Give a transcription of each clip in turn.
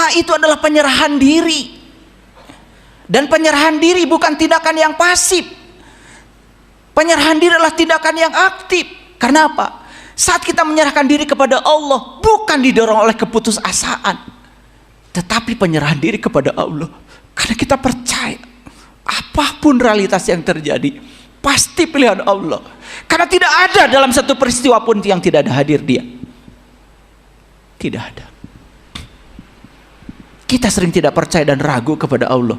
Doa itu adalah penyerahan diri. Dan penyerahan diri bukan tindakan yang pasif. Penyerahan diri adalah tindakan yang aktif. Karena apa? Saat kita menyerahkan diri kepada Allah, bukan didorong oleh keputusasaan, tetapi penyerahan diri kepada Allah. Karena kita percaya apapun realitas yang terjadi, pasti pilihan Allah. Karena tidak ada dalam satu peristiwa pun yang tidak ada hadir Dia. Tidak ada. Kita sering tidak percaya dan ragu kepada Allah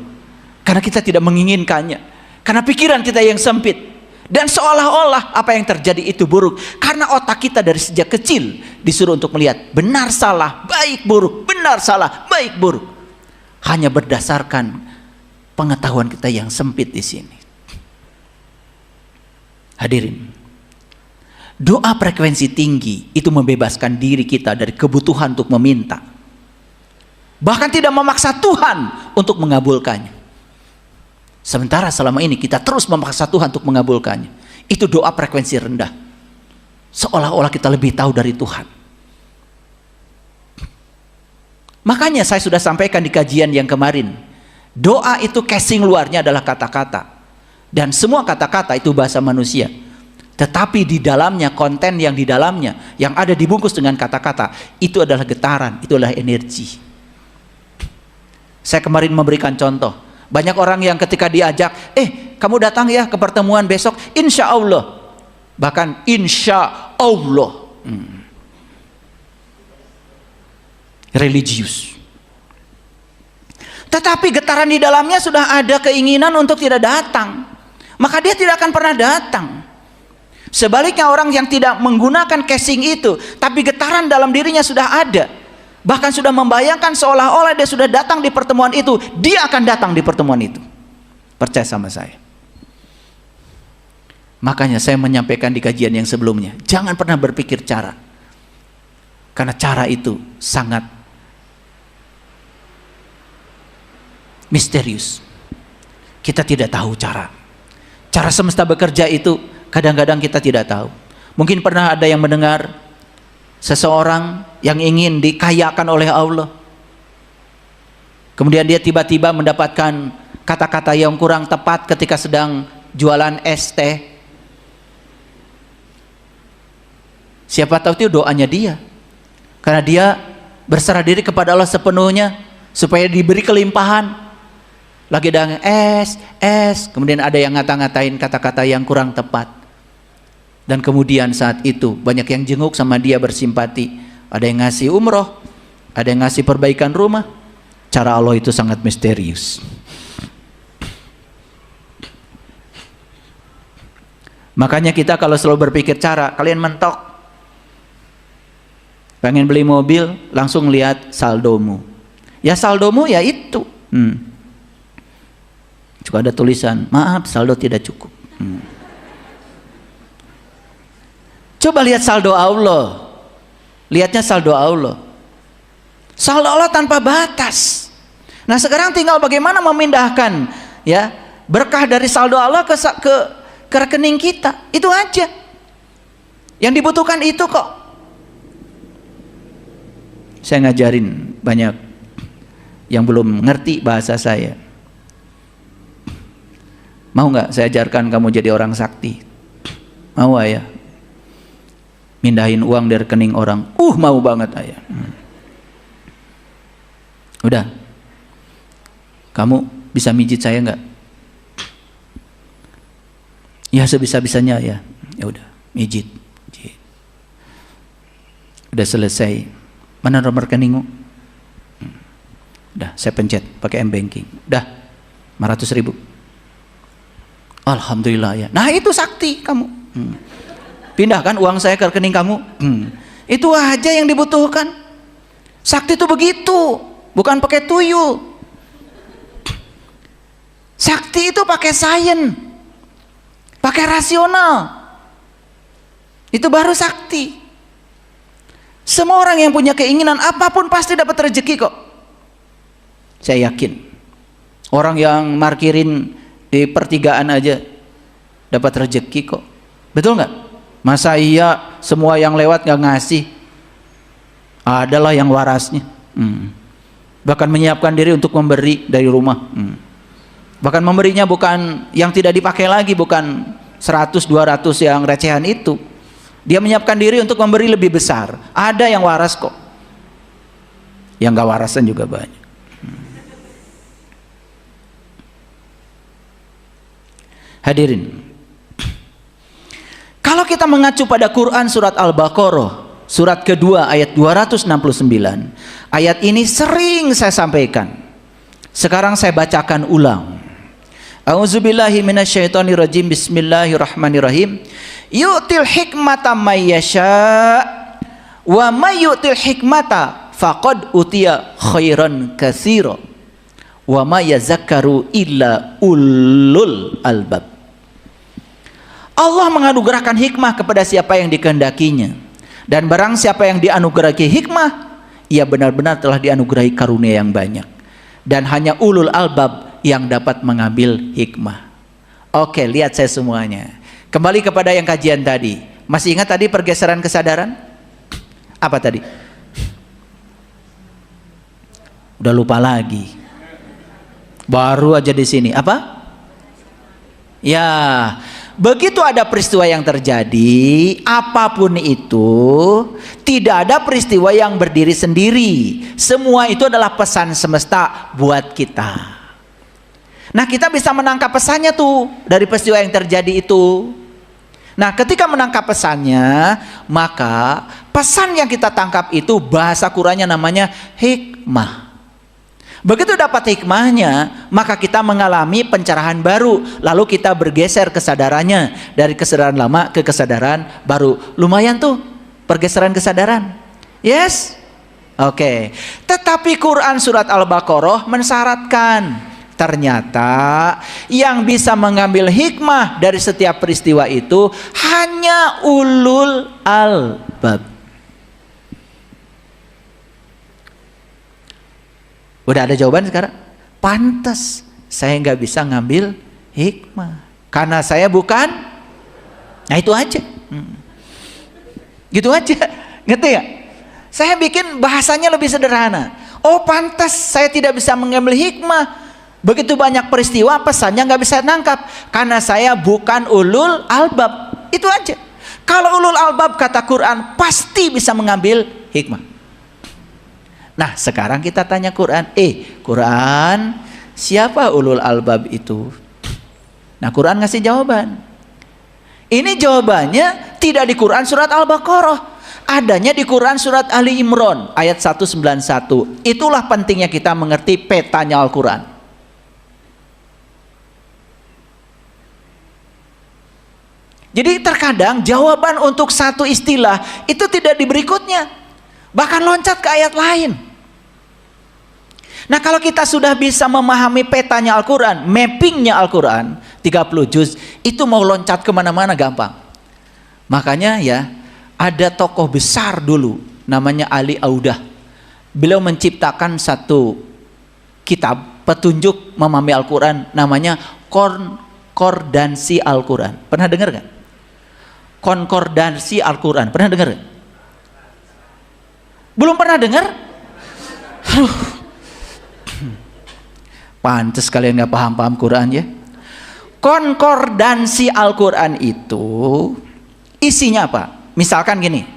karena kita tidak menginginkannya, karena pikiran kita yang sempit, dan seolah-olah apa yang terjadi itu buruk karena otak kita dari sejak kecil disuruh untuk melihat benar salah, baik buruk, benar salah, baik buruk, hanya berdasarkan pengetahuan kita yang sempit di sini. Hadirin, doa frekuensi tinggi itu membebaskan diri kita dari kebutuhan untuk meminta, bahkan tidak memaksa Tuhan untuk mengabulkannya. Sementara selama ini kita terus memaksa Tuhan untuk mengabulkannya. Itu doa frekuensi rendah, seolah-olah kita lebih tahu dari Tuhan. Makanya saya sudah sampaikan di kajian yang kemarin, doa itu casing luarnya adalah kata-kata, dan semua kata-kata itu bahasa manusia. Tetapi di dalamnya, konten yang di dalamnya, yang ada dibungkus dengan kata-kata, itu adalah getaran, itu adalah energi. Saya kemarin memberikan contoh, banyak orang yang ketika diajak, kamu datang ya ke pertemuan besok, insya Allah, bahkan insya Allah, religius. Tetapi getaran di dalamnya sudah ada keinginan untuk tidak datang, maka dia tidak akan pernah datang. Sebaliknya orang yang tidak menggunakan casing itu, tapi getaran dalam dirinya sudah ada, bahkan sudah membayangkan seolah-olah dia sudah datang di pertemuan itu, dia akan datang di pertemuan itu. Percaya sama saya. Makanya saya menyampaikan di kajian yang sebelumnya, jangan pernah berpikir cara, karena cara itu sangat misterius. Kita tidak tahu cara semesta bekerja itu, kadang-kadang kita tidak tahu. Mungkin pernah ada yang mendengar seseorang yang ingin dikayakan oleh Allah, kemudian dia tiba-tiba mendapatkan kata-kata yang kurang tepat ketika sedang jualan es teh. Siapa tahu itu doanya dia, karena dia berserah diri kepada Allah sepenuhnya supaya diberi kelimpahan. Lagi dagang es, kemudian ada yang ngata-ngatain kata-kata yang kurang tepat, dan kemudian saat itu banyak yang jenguk sama dia, bersimpati. Ada yang ngasih umroh, ada yang ngasih perbaikan rumah. Cara Allah itu sangat misterius. Makanya kita kalau selalu berpikir cara, kalian mentok, pengen beli mobil, langsung lihat saldomu. Ya saldomu ya itu. Juga ada tulisan, maaf saldo tidak cukup. Coba lihat saldo Allah. Lihatnya saldo Allah. Saldo Allah tanpa batas. Nah sekarang tinggal bagaimana memindahkan ya berkah dari saldo Allah ke rekening kita. Itu aja. Yang dibutuhkan itu kok. Saya ngajarin banyak yang belum ngerti bahasa saya. Mau nggak saya ajarkan kamu jadi orang sakti? Mau ayah? Mindahin uang dari rekening orang? Mau banget ayah. Udah. Kamu bisa mijit saya nggak? Ya sebisa-bisanya ya. Ya udah, mijit. Udah selesai. Mana nomor rekeningmu? Udah, saya pencet pakai M-Banking. Udah, 500.000. Alhamdulillah ya. Nah itu sakti kamu. Pindahkan uang saya ke rekening kamu. Itu aja yang dibutuhkan. Sakti itu begitu, bukan pakai tuyul. Sakti itu pakai sains, pakai rasional. Itu baru sakti. Semua orang yang punya keinginan apapun pasti dapat rezeki kok. Saya yakin. Orang yang markirin di pertigaan aja dapat rezeki kok. Betul nggak? Masa iya semua yang lewat nggak ngasih? Adalah yang warasnya. Bahkan menyiapkan diri untuk memberi dari rumah. Bahkan memberinya bukan yang tidak dipakai lagi, bukan 100, 200 yang recehan itu. Dia menyiapkan diri untuk memberi lebih besar. Ada yang waras kok. Yang gak warasan juga banyak. Hadirin, kalau kita mengacu pada Quran surat Al-Baqarah surat kedua ayat 269, ayat ini sering saya sampaikan. Sekarang saya bacakan ulang. A'udzubillahi minasyaitonirrajim. Bismillahirrahmanirrahim. Yu'til hikmata may yasha wa may yu'til hikmata faqad utiya khairan katsira wa may yazakkaru illa ulul albab. Allah menganugerahkan hikmah kepada siapa yang dikehendakinya, dan barang siapa yang dianugerahi hikmah, ia benar-benar telah dianugerahi karunia yang banyak, dan hanya ulul albab yang dapat mengambil hikmah. Oke, lihat saya semuanya. Kembali kepada yang kajian tadi. Masih ingat tadi pergeseran kesadaran? Apa tadi? Udah lupa lagi. Baru aja di sini. Apa? Ya, begitu ada peristiwa yang terjadi, apapun itu, tidak ada peristiwa yang berdiri sendiri. Semua itu adalah pesan semesta buat kita. Nah, kita bisa menangkap pesannya tuh dari peristiwa yang terjadi itu. Nah, ketika menangkap pesannya, maka pesan yang kita tangkap itu bahasa Qur'annya namanya hikmah. Begitu dapat hikmahnya, maka kita mengalami pencerahan baru. Lalu kita bergeser kesadarannya dari kesadaran lama ke kesadaran baru. Lumayan tuh pergeseran kesadaran. Yes? Oke. Tetapi Quran surat Al-Baqarah mensyaratkan, ternyata yang bisa mengambil hikmah dari setiap peristiwa itu hanya ulul albab. Udah ada jawaban sekarang? Pantas saya nggak bisa ngambil hikmah karena saya bukan. Nah itu aja. Gitu aja. Ngerti ya? Saya bikin bahasanya lebih sederhana. Oh pantas saya tidak bisa mengambil hikmah. Begitu banyak peristiwa pesannya nggak bisa nangkap karena saya bukan ulul albab. Itu aja. Kalau ulul albab kata Quran pasti bisa mengambil hikmah. Nah sekarang kita tanya Quran, Quran siapa ulul albab itu? Nah Quran ngasih jawaban. Ini jawabannya tidak di Quran surat Al-Baqarah, adanya di Quran surat Ali Imran ayat 191. Itulah pentingnya kita mengerti petanya Al-Quran. Jadi terkadang jawaban untuk satu istilah itu tidak di berikutnya, bahkan loncat ke ayat lain. Nah kalau kita sudah bisa memahami petanya Al-Quran, mappingnya Al-Quran 30 juz, itu mau loncat kemana-mana gampang. Makanya ya ada tokoh besar dulu namanya Ali Audah. Beliau menciptakan satu kitab petunjuk memahami Al-Quran namanya Konkordansi Al-Quran. Pernah dengar gak? Konkordansi Al-Quran, pernah dengar gak? Belum pernah dengar? Pantes kalian gak paham-paham Quran ya. Konkordansi Al-Quran itu isinya apa? Misalkan gini,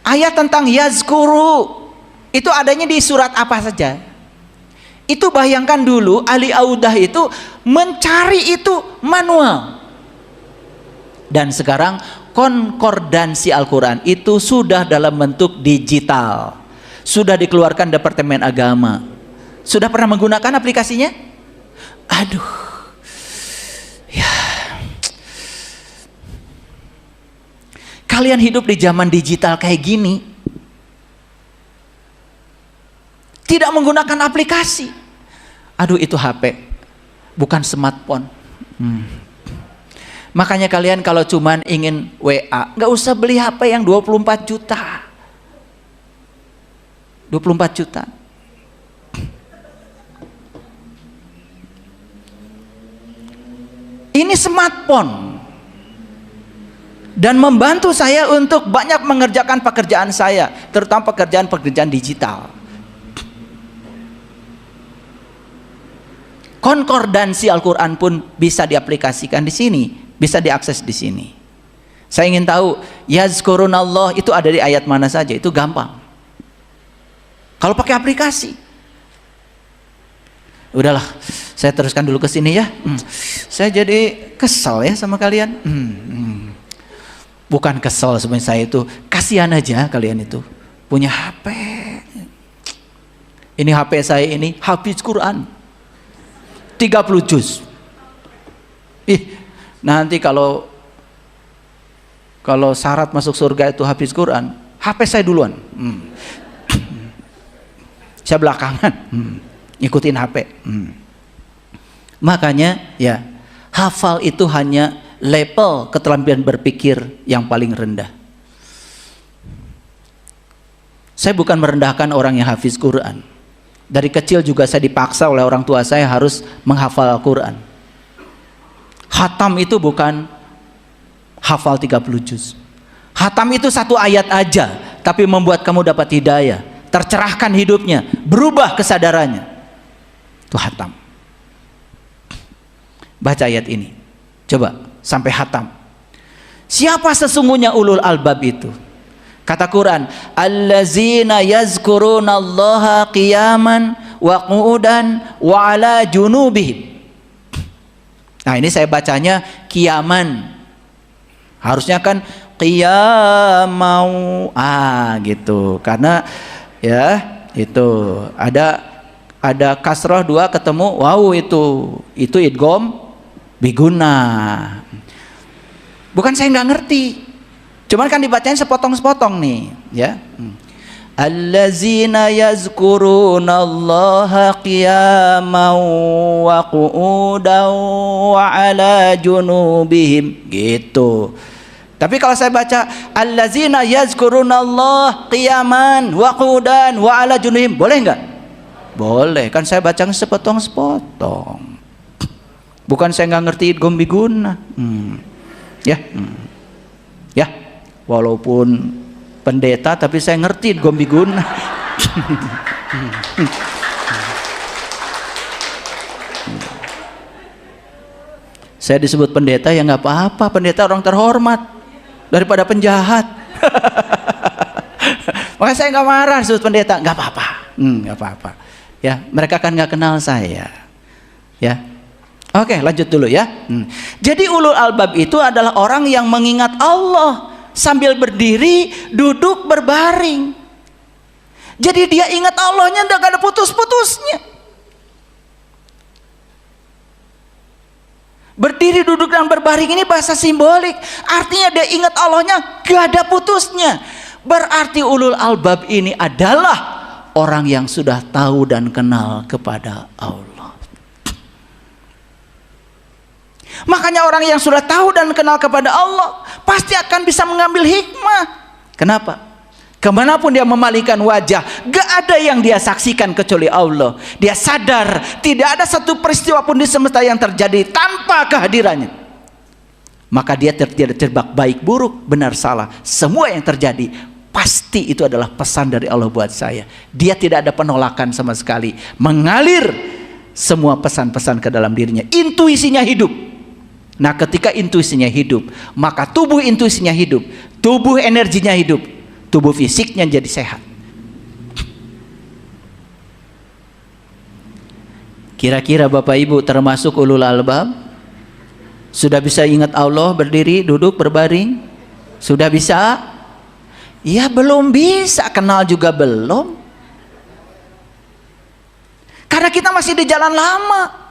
ayat tentang yazkuru itu adanya di surat apa saja. Itu bayangkan dulu Ali Audah itu mencari itu manual. Dan sekarang konkordansi Al-Quran itu sudah dalam bentuk digital, sudah dikeluarkan Departemen Agama. Sudah pernah menggunakan aplikasinya? Aduh ya. Kalian hidup di zaman digital kayak gini, tidak menggunakan aplikasi. Aduh itu HP, bukan smartphone. Makanya kalian kalau cuman ingin WA, nggak usah beli HP yang 24 juta. 24 juta. Ini smartphone dan membantu saya untuk banyak mengerjakan pekerjaan saya, terutama pekerjaan-pekerjaan digital. konkordansi Al-Quran pun bisa diaplikasikan di sini, bisa diakses di sini. Saya ingin tahu yazkurunallah itu ada di ayat mana saja, itu gampang. Kalau pakai aplikasi, udahlah, saya teruskan dulu ke sini ya. Saya jadi kesel ya sama kalian. Bukan kesel sebenarnya, saya itu kasihan aja kalian itu punya HP. Ini HP saya ini hafiz Quran 30 juz. Nanti kalau syarat masuk surga itu hafiz Quran, HP saya duluan. Saya belakangan. Ikutin HP. Makanya ya, hafal itu hanya level keterampilan berpikir yang paling rendah. Saya bukan merendahkan orang yang hafiz Quran. Dari kecil juga saya dipaksa oleh orang tua saya harus menghafal Al-Quran. Khatam itu bukan hafal 30 juz. Khatam itu satu ayat aja, tapi membuat kamu dapat hidayah, tercerahkan hidupnya, berubah kesadarannya. Itu khatam. Baca ayat ini, coba sampai khatam. Siapa sesungguhnya ulul albab itu? Kata Quran, allazina yazkurunallaha qiyaman wa qu'udan wa ala junubihim. Nah, ini saya bacanya qiyaman. Harusnya kan qiyamau, gitu. Karena ya itu ada kasroh 2 ketemu wow, itu idgham biguna. Bukan saya nggak ngerti, cuman kan dibacanya sepotong-sepotong nih ya. Allazina yazkurunallaha qiyaman wa qu'udan wa ala junubihim, gitu. Tapi kalau saya baca allazina yazkurunallaha qiyaman wa qu'udan wa ala junubihim, boleh nggak? Boleh, kan saya bacanya sepotong-sepotong. Bukan saya nggak ngerti idgham biguna. Ya, walaupun pendeta tapi saya ngerti idgham biguna. Saya disebut pendeta ya nggak apa-apa, pendeta orang terhormat daripada penjahat. Makanya saya nggak marah disebut pendeta, nggak apa-apa, nggak apa-apa. Ya, mereka kan nggak kenal saya. Ya, oke, lanjut dulu ya. Jadi ulul albab itu adalah orang yang mengingat Allah sambil berdiri, duduk, berbaring. Jadi dia ingat Allahnya nggak ada putus-putusnya. Berdiri, duduk, dan berbaring ini bahasa simbolik. Artinya dia ingat Allahnya gak ada putusnya. Berarti ulul albab ini adalah orang yang sudah tahu dan kenal kepada Allah. Makanya orang yang sudah tahu dan kenal kepada Allah pasti akan bisa mengambil hikmah. Kenapa? Kemanapun dia memalingkan wajah, gak ada yang dia saksikan kecuali Allah. Dia sadar tidak ada satu peristiwa pun di semesta yang terjadi tanpa kehadirannya. Maka dia tidak terjebak baik buruk, benar salah. Semua yang terjadi pasti itu adalah pesan dari Allah buat saya. Dia tidak ada penolakan sama sekali. Mengalir semua pesan-pesan ke dalam dirinya. Intuisinya hidup. Nah, ketika intuisinya hidup, maka tubuh intuisinya hidup, tubuh energinya hidup, tubuh fisiknya jadi sehat. Kira-kira Bapak Ibu termasuk ulul albab? Sudah bisa ingat Allah berdiri, duduk, berbaring? Sudah bisa? Ya belum bisa, kenal juga belum. Karena kita masih di jalan lama,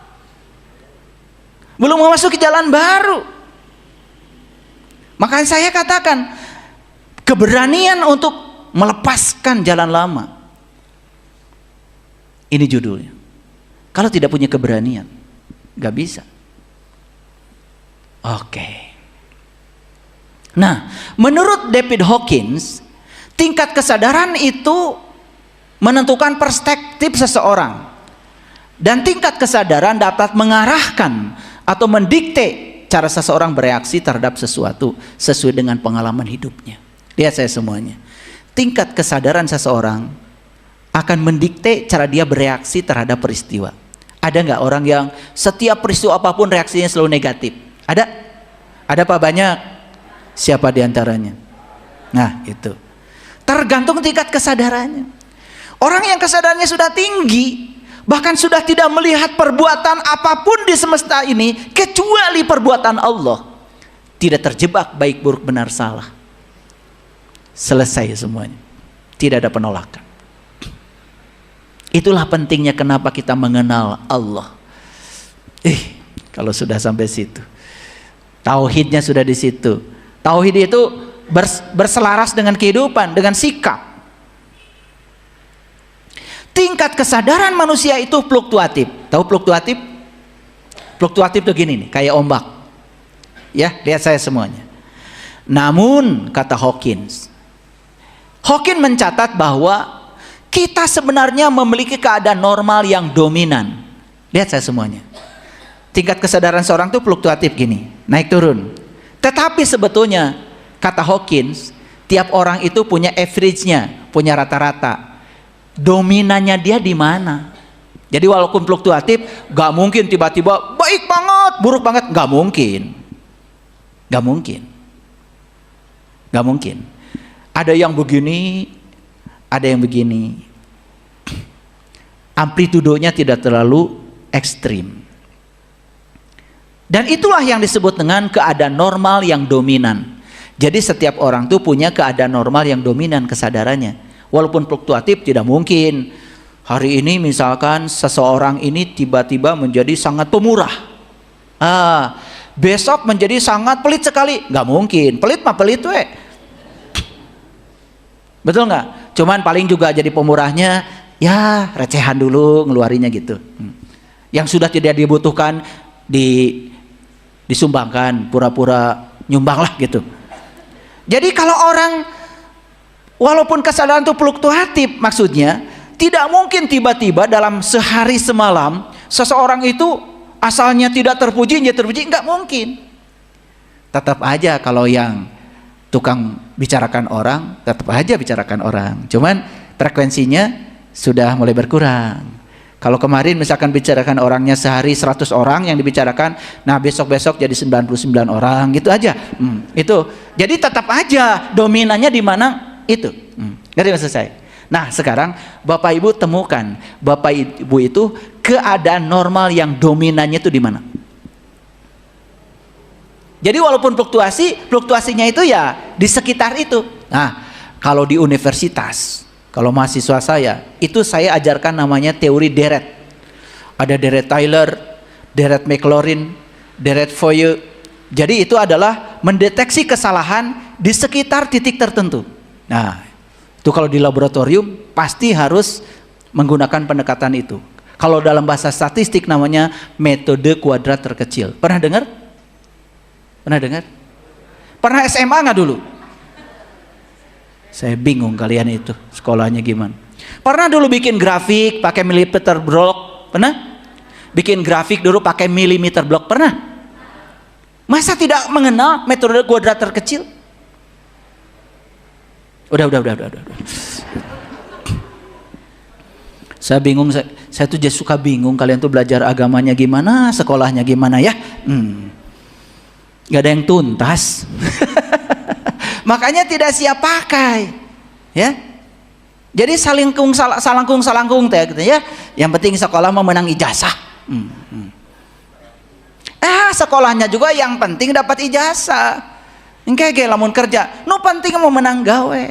belum memasuki jalan baru. Makanya saya katakan keberanian untuk melepaskan jalan lama. Ini judulnya. Kalau tidak punya keberanian, gak bisa. Oke. Nah, menurut David Hawkins, tingkat kesadaran itu menentukan perspektif seseorang. Dan tingkat kesadaran dapat mengarahkan atau mendikte cara seseorang bereaksi terhadap sesuatu sesuai dengan pengalaman hidupnya. Lihat saya semuanya. Tingkat kesadaran seseorang akan mendikte cara dia bereaksi terhadap peristiwa. Ada nggak orang yang setiap peristiwa apapun reaksinya selalu negatif? Ada? Ada Pak? Banyak. Siapa diantaranya? Nah itu. Tergantung tingkat kesadarannya. Orang yang kesadarannya sudah tinggi, bahkan sudah tidak melihat perbuatan apapun di semesta ini kecuali perbuatan Allah, tidak terjebak baik buruk benar salah, selesai semuanya, tidak ada penolakan. Itulah pentingnya kenapa kita mengenal Allah. Kalau sudah sampai situ, tauhidnya sudah di situ. Tauhid itu berselaras dengan kehidupan, dengan sikap. Tingkat kesadaran manusia itu fluktuatif. Tahu fluktuatif? Fluktuatif itu gini nih, kayak ombak. Ya, lihat saya semuanya. Namun kata Hawkins mencatat bahwa kita sebenarnya memiliki keadaan normal yang dominan. Lihat saya semuanya. Tingkat kesadaran seorang itu fluktuatif gini, naik turun. Tetapi sebetulnya kata Hawkins, tiap orang itu punya average-nya, punya rata-rata. Dominannya dia di mana? Jadi walaupun fluktuatif, gak mungkin tiba-tiba baik banget, buruk banget, gak mungkin. Gak mungkin. Gak mungkin. Ada yang begini, ada yang begini. Amplitudonya tidak terlalu ekstrim. Dan itulah yang disebut dengan keadaan normal yang dominan. Jadi setiap orang tuh punya keadaan normal yang dominan kesadarannya. Walaupun fluktuatif, tidak mungkin hari ini misalkan seseorang ini tiba-tiba menjadi sangat pemurah, besok menjadi sangat pelit sekali. Nggak mungkin, pelit mah pelit weh. Betul nggak? Cuman paling juga jadi pemurahnya ya recehan dulu ngeluarinya gitu. Yang sudah tidak dibutuhkan disumbangkan, pura-pura nyumbang lah gitu. Jadi kalau orang walaupun kesadaran itu fluktuatif, maksudnya tidak mungkin tiba-tiba dalam sehari semalam seseorang itu asalnya tidak terpuji, dia terpuji, nggak mungkin. Tetap aja kalau yang tukang bicarakan orang, tetap aja bicarakan orang. Cuman frekuensinya sudah mulai berkurang. Kalau kemarin misalkan bicarakan orangnya sehari 100 orang yang dibicarakan, nah besok-besok jadi 99 orang, gitu aja. Itu. Jadi tetap aja dominannya di mana? Itu. Ngerti maksud saya? Nah sekarang Bapak Ibu temukan, Bapak Ibu itu keadaan normal yang dominannya itu di mana? Jadi walaupun fluktuasinya itu ya di sekitar itu. Nah kalau di universitas, kalau mahasiswa saya, itu saya ajarkan namanya teori deret. Ada deret Tyler, deret McLaurin, deret Fourier. Jadi itu adalah mendeteksi kesalahan di sekitar titik tertentu. Nah, itu kalau di laboratorium pasti harus menggunakan pendekatan itu. Kalau dalam bahasa statistik namanya metode kuadrat terkecil. Pernah dengar? Pernah dengar? Pernah SMA nggak dulu? Saya bingung kalian itu sekolahnya gimana. Pernah dulu bikin grafik pakai milimeter blok? Pernah? Bikin grafik dulu pakai milimeter blok? Pernah? Masa tidak mengenal metode kuadrat terkecil? Udah. Saya bingung, saya tuh just suka bingung kalian tuh belajar agamanya gimana, sekolahnya gimana ya. Gak ada yang tuntas. Makanya tidak siap pakai, ya. Jadi salangkung teh gitu ya. Yang penting sekolah mau menang ijazah. Sekolahnya juga yang penting dapat ijazah. Engke lamun kerja, no penting mau menang gawe.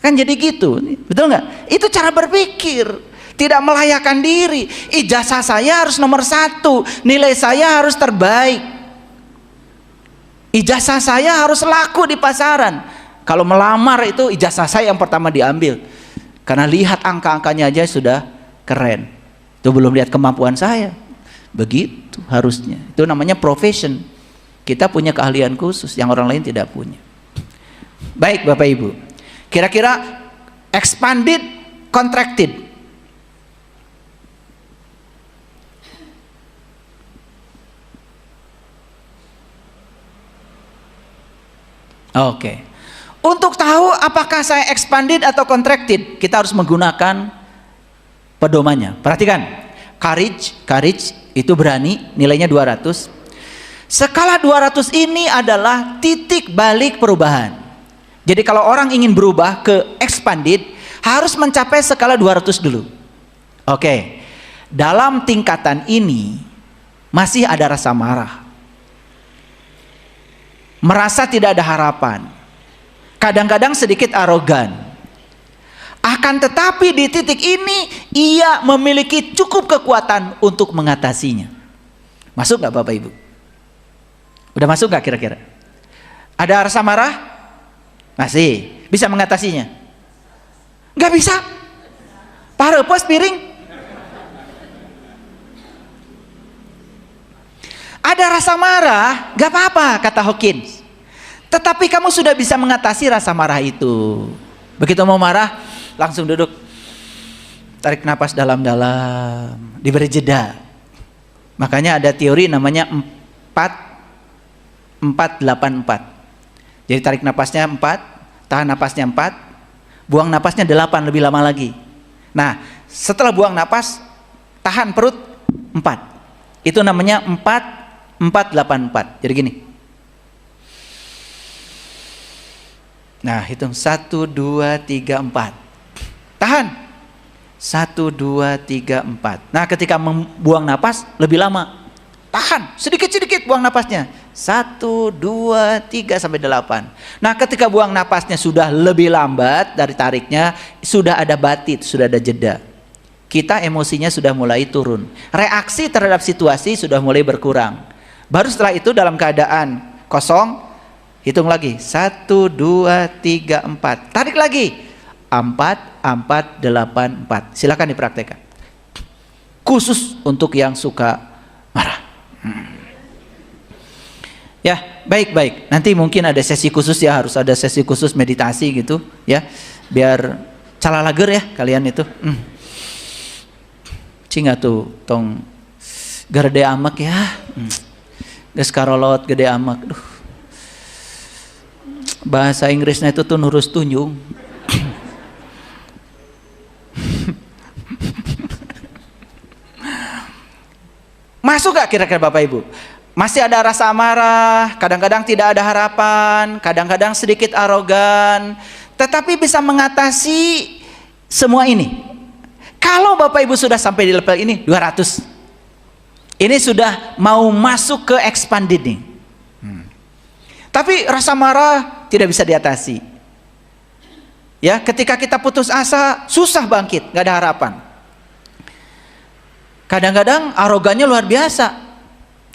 Kan jadi gitu, betul nggak? Itu cara berpikir, tidak melayakkan diri. Ijazah saya harus nomor 1, nilai saya harus terbaik. Ijazah saya harus laku di pasaran. Kalau melamar itu ijazah saya yang pertama diambil, karena lihat angka-angkanya aja sudah keren. Itu belum lihat kemampuan saya. Begitu harusnya. Itu namanya profession. Kita punya keahlian khusus yang orang lain tidak punya. Baik Bapak Ibu, kira-kira expanded, contracted. Oke. Untuk tahu apakah saya expanded atau contracted, kita harus menggunakan pedomannya. Perhatikan, courage itu berani, nilainya 200. Skala 200 ini adalah titik balik perubahan. Jadi kalau orang ingin berubah ke expanded, harus mencapai skala 200 dulu. Oke, dalam tingkatan ini masih ada rasa marah, merasa tidak ada harapan, kadang-kadang sedikit arogan. Akan tetapi di titik ini ia memiliki cukup kekuatan untuk mengatasinya. Masuk gak Bapak Ibu? Udah masuk gak kira-kira? Ada rasa marah? Masih. Bisa mengatasinya? Gak bisa. Parepos piring. Ada rasa marah, gak apa-apa kata Hawkins. Tetapi kamu sudah bisa mengatasi rasa marah itu. Begitu mau marah, langsung duduk, tarik napas dalam-dalam, diberi jeda. Makanya ada teori namanya 4-4-8-4. Jadi tarik napasnya 4, tahan napasnya 4, buang napasnya 8 lebih lama lagi. Nah, setelah buang napas, tahan perut 4. Itu namanya 4-4-8-4. Jadi gini. Nah, hitung 1, 2, 3, 4. Tahan. 1, 2, 3, 4. Nah, ketika membuang napas lebih lama. Tahan, sedikit-sedikit buang napasnya. 1, 2, 3 sampai 8. Nah, ketika buang napasnya sudah lebih lambat dari tariknya, sudah ada batit, sudah ada jeda. Kita emosinya sudah mulai turun. Reaksi terhadap situasi sudah mulai berkurang. Baru setelah itu dalam keadaan kosong, hitung lagi. 1, 2, 3, 4. Tarik lagi. 4, 4, 8, 4. Silakan dipraktekkan. Khusus untuk yang suka marah. Ya, baik-baik. Nanti mungkin ada sesi khusus ya, harus ada sesi khusus meditasi gitu ya. Biar calalager ya kalian itu. Cinga tuh tong gede amak ya. Geus karolot gede amak. Duh. Bahasa Inggrisnya itu tuh nurus tunjung. Masuk gak kira-kira Bapak Ibu? Masih ada rasa marah, kadang-kadang tidak ada harapan, kadang-kadang sedikit arogan, tetapi bisa mengatasi semua ini. Kalau Bapak Ibu sudah sampai di level ini 200, ini sudah mau masuk ke expanded nih. Tapi rasa marah tidak bisa diatasi. Ya, ketika kita putus asa, susah bangkit, nggak ada harapan. Kadang-kadang arogannya luar biasa,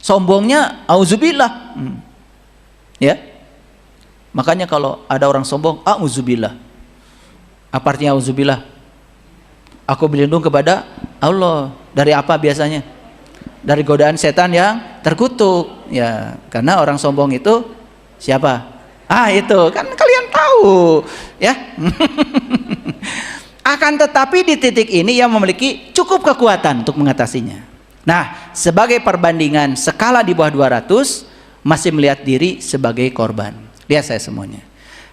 sombongnya auzubillah. Ya, makanya kalau ada orang sombong, auzubillah. Apa artinya auzubillah? Aku berlindung kepada Allah. Dari apa biasanya? Dari godaan setan yang terkutuk. Ya, karena orang sombong itu siapa? Itu kan kalian tahu, ya. Akan tetapi di titik ini ia memiliki cukup kekuatan untuk mengatasinya. Nah, sebagai perbandingan skala di bawah 200 masih melihat diri sebagai korban. Lihat saya semuanya.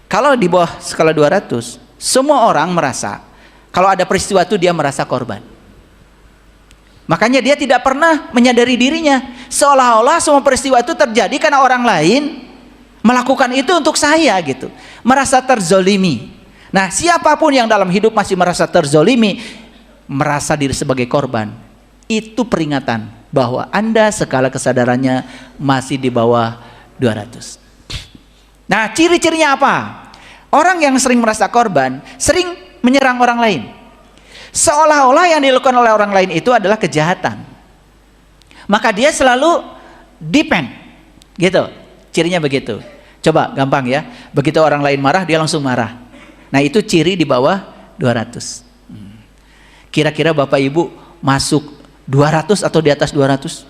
Kalau di bawah skala 200, semua orang merasa kalau ada peristiwa itu dia merasa korban. Makanya dia tidak pernah menyadari dirinya. Seolah-olah semua peristiwa itu terjadi karena orang lain melakukan itu untuk saya gitu. Merasa terzolimi. Nah, siapapun yang dalam hidup masih merasa terzolimi, merasa diri sebagai korban, itu peringatan bahwa Anda skala kesadarannya masih di bawah 200. Nah, ciri-cirinya apa? Orang yang sering merasa korban, sering menyerang orang lain. Seolah-olah yang dilakukan oleh orang lain itu adalah kejahatan. Maka dia selalu depend. Gitu. Cirinya begitu. Coba gampang ya. Begitu orang lain marah, dia langsung marah. Nah, itu ciri di bawah 200. Kira-kira Bapak Ibu masuk 200 atau di atas 200?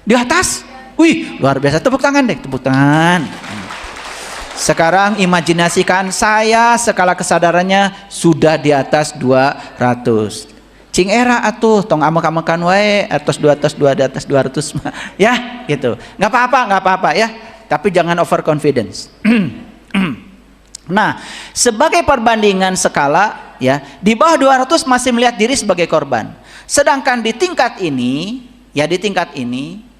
Di atas? Wih, luar biasa. Tepuk tangan deh, tepuk tangan. Sekarang imajinasikan saya skala kesadarannya sudah di atas 200. Cing era atuh tong amek-amekan wae atas 200 di atas 200 ya gitu. Enggak apa-apa ya. Tapi jangan overconfidence. Nah, sebagai perbandingan skala ya, di bawah 200 masih melihat diri sebagai korban. Sedangkan di tingkat ini, ya di tingkat ini